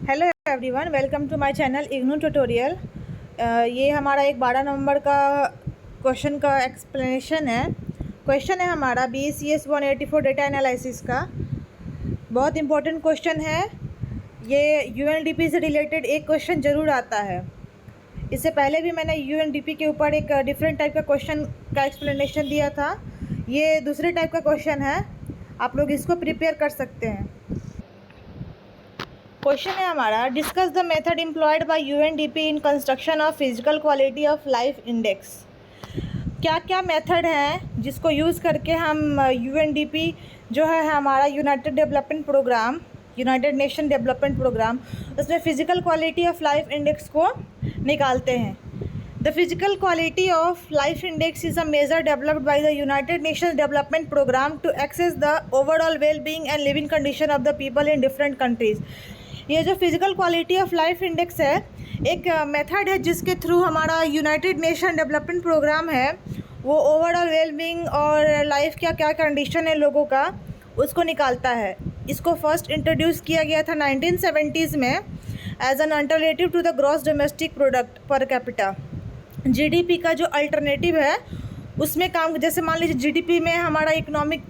Hello everyone, welcome to my channel IGNOU tutorial. ये हमारा एक 12 नंबर का क्वेश्चन का एक्सप्लेनेशन है। क्वेश्चन है हमारा BCS 184 डेटा एनालिसिस का। बहुत इंपॉर्टेंट क्वेश्चन है ये। UNDP से रिलेटेड एक क्वेश्चन ज़रूर आता है। इससे पहले भी मैंने UNDP के ऊपर एक डिफरेंट टाइप का क्वेश्चन का एक्सप्लेनेशन दिया था। ये दूसरे टाइप का क्वेश्चन है, आप लोग इसको प्रिपेयर कर सकते हैं। क्वेश्चन है हमारा, discuss the method employed by UNDP in construction of physical quality of life index. क्या क्या मेथड हैं जिसको यूज़ करके हम UNDP जो है हमारा United Development Programme, United Nation Development Programme, उसमें physical quality of life index को निकालते हैं। The physical quality of life index is a measure developed by the United Nations Development Programme to access the overall well being and living condition of the people in different countries. ये जो physical quality of life index है, एक method है जिसके through हमारा United Nation Development programme है वो overall well being और लाइफ का क्या कंडीशन है लोगों का, उसको निकालता है। इसको फर्स्ट इंट्रोड्यूस किया गया था 1970s में as an alternative to the gross domestic product per capita. GDP का जो अल्टरनेटिव है उसमें काम, जैसे मान लीजिए GDP में हमारा इकोनॉमिक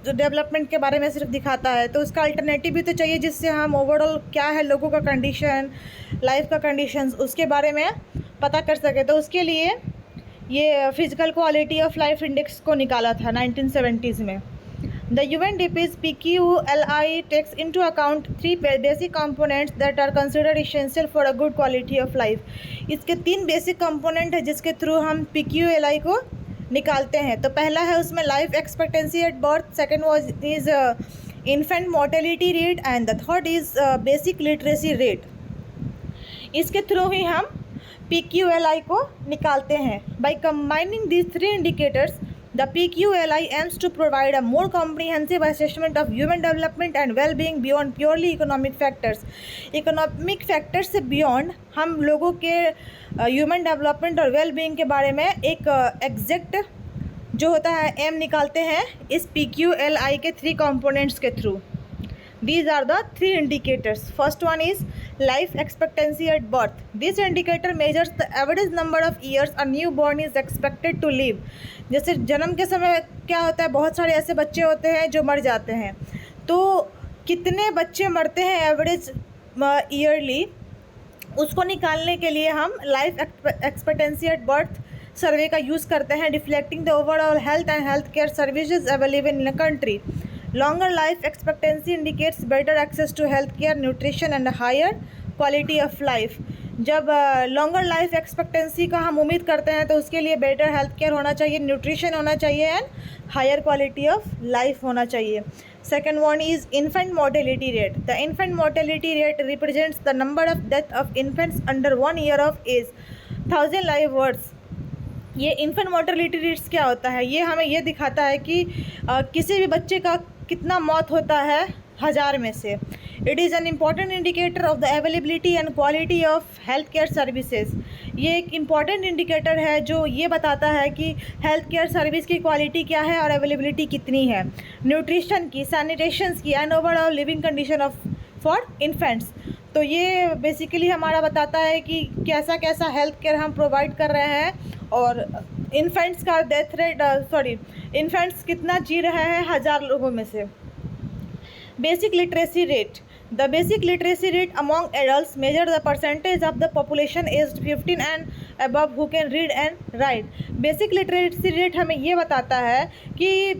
डेवलपमेंट के बारे में सिर्फ दिखाता है, तो उसका अल्टरनेटिव भी तो चाहिए जिससे हम ओवरऑल क्या है लोगों का कंडीशन, लाइफ का कंडीशंस, उसके बारे में पता कर सके। तो उसके लिए ये physical quality of life index को निकाला था 1970s में। The UNDP's PQLI takes into account three basic components that are considered essential for a good quality of life। इसके 3 बेसिक कंपोनेंट है जिसके थ्रू हम PQLI को निकालते हैं। तो पहला है उसमें life expectancy at birth, second is infant mortality rate and the third is basic literacy rate. इसके थ्रू ही हम PQLI को निकालते हैं। By combining these 3 indicators, the PQLI aims to provide a more comprehensive assessment of human development and well-being beyond purely economic factors। Economic factors से beyond हम लोगों के human development और वेल-बीइंग के बारे में एक एग्जैक्ट जो होता है एम निकालते हैं इस PQLI के 3 कंपोनेंट्स के through. These are the 3 indicators. First one is life expectancy at birth. This indicator measures the average number of years a newborn is expected to live। जैसे जन्म के समय क्या होता है, बहुत सारे ऐसे बच्चे होते हैं जो मर जाते हैं, तो कितने बच्चे मरते हैं एवरेज ईयरली, उसको निकालने के लिए हम लाइफ एक्सपेक्टेंसी एट बर्थ सर्वे का यूज़ करते हैं, reflecting the overall health and health care services available in a country. Longer life expectancy indicates better access to healthcare, nutrition and higher quality of life। जब longer life expectancy का हम उम्मीद करते हैं तो उसके लिए बेटर हेल्थ केयर होना चाहिए, न्यूट्रिशन होना चाहिए and higher quality of life होना चाहिए। Second one is infant mortality rate. The infant mortality rate represents the number of death of infants under 1 year of age, 1000 live births. ये infant mortality rates क्या होता है, ये हमें ये दिखाता है कि किसी भी बच्चे का कितना मौत होता है 1000 में से। It is an important indicator of the availability and quality of health care services. ये एक इम्पॉर्टेंट इंडिकेटर है जो ये बताता है कि हेल्थ केयर सर्विस की क्वालिटी क्या है और अवेलेबिलिटी कितनी है, न्यूट्रिशन की, सैनिटेशन की and overall living condition of for infants. तो ये बेसिकली हमारा बताता है कि कैसा कैसा हेल्थ केयर हम प्रोवाइड कर रहे हैं और इन्फेंट्स का डेथ रेट इन्फेंट्स कितना जी रहे हैं 1000 लोगों में से। Basic literacy rate. The basic literacy rate among adult measure the percentage of the population age 15 and above who can read and write. Basic literacy rate हमें ये बताता है कि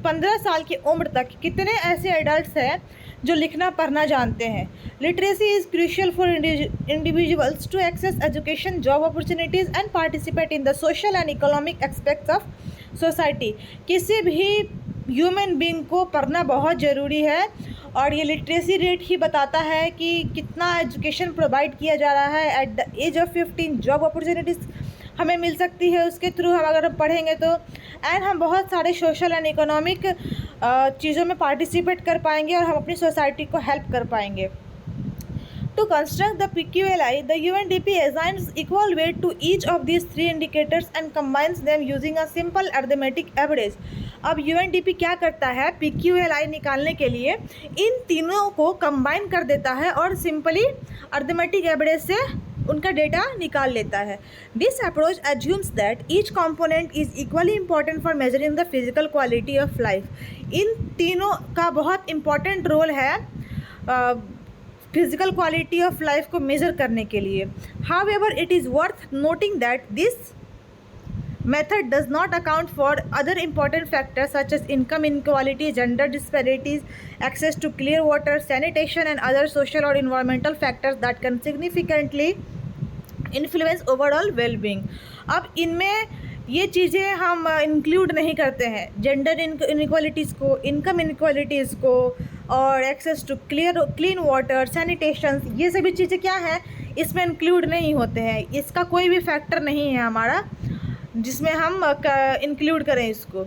15 साल की उम्र तक कितने ऐसे एडल्ट्स हैं जो लिखना पढ़ना जानते हैं। Literacy is crucial for individuals to access education, job opportunities and participate in the social and economic aspects of society. किसी भी ह्यूमन बीइंग को पढ़ना बहुत ज़रूरी है और ये लिटरेसी रेट ही बताता है कि कितना एजुकेशन प्रोवाइड किया जा रहा है at the age of 15। Job opportunities हमें मिल सकती है उसके थ्रू, हम अगर हम पढ़ेंगे तो, एंड हम बहुत सारे सोशल एंड इकोनॉमिक चीज़ों में पार्टिसिपेट कर पाएंगे और हम अपनी सोसाइटी को हेल्प कर पाएंगे। To construct the PQLI, the UNDP assigns equal weight to each of these three indicators and combines them using a simple arithmetic average. अब UNDP क्या करता है, PQLI निकालने के लिए इन तीनों को कंबाइन कर देता है और सिंपली अर्थमेटिक एवरेज से उनका डेटा निकाल लेता है. This approach assumes that each component is equally important for measuring the physical quality of life. इन तीनों का बहुत इम्पॉर्टेंट रोल है फिजिकल क्वालिटी ऑफ लाइफ को मेज़र करने के लिए. However it is worth noting that this method does not account for other important factors such as income inequality, gender disparities, access to clear water, sanitation and other social or environmental factors that can significantly influence overall well-being. अब इनमें ये चीज़ें हम include नहीं करते हैं, gender inequalities को, income inequalities को और access to clean water, sanitation, ये सभी चीज़ें क्या हैं इसमें इंक्लूड नहीं होते हैं. इसका कोई भी फैक्टर नहीं है हमारा जिसमें हम इंक्लूड करें इसको.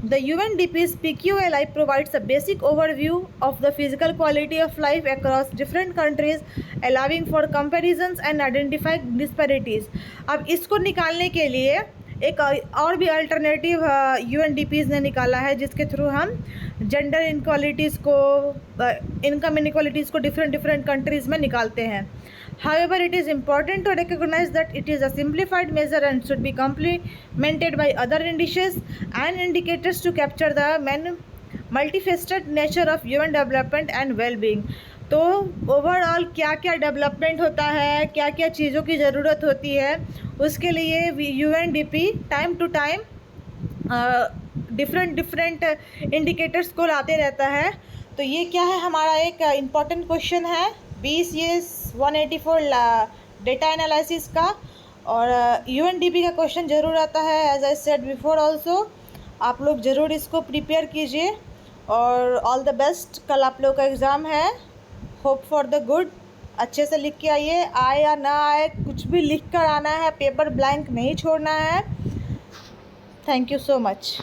The UNDP's PQLI provides a basic overview of the physical quality of life across different countries, allowing for comparisons and identifying disparities. अब इसको निकालने के लिए एक और भी अल्टरनेटिव UNDP's ने निकाला है जिसके थ्रू हम जेंडर इनक्वालिटीज़ को, इनकम इनइक्वालिटीज़ को डिफरेंट कंट्रीज़ में निकालते हैं. However, it is important to recognize that it is a simplified measure and should be complemented by other indices and indicators to capture the multifaceted nature of human development and well-being. तो overall क्या क्या development होता है, क्या क्या चीज़ों की ज़रूरत होती है, उसके लिए UNDP time to time different indicators को लाते रहता है. तो ये क्या है, हमारा एक इम्पॉर्टेंट क्वेश्चन है BCS 184 डेटा एनालिसिस का. और UNDP का क्वेश्चन ज़रूर आता है, as I said before also. आप लोग ज़रूर इसको प्रिपेयर कीजिए और ऑल द बेस्ट. कल आप लोग का एग्ज़ाम है, होप फॉर द गुड. अच्छे से लिख के आइए, आए या ना आए कुछ भी लिख कर आना है, पेपर ब्लैंक नहीं छोड़ना है. Thank you so much.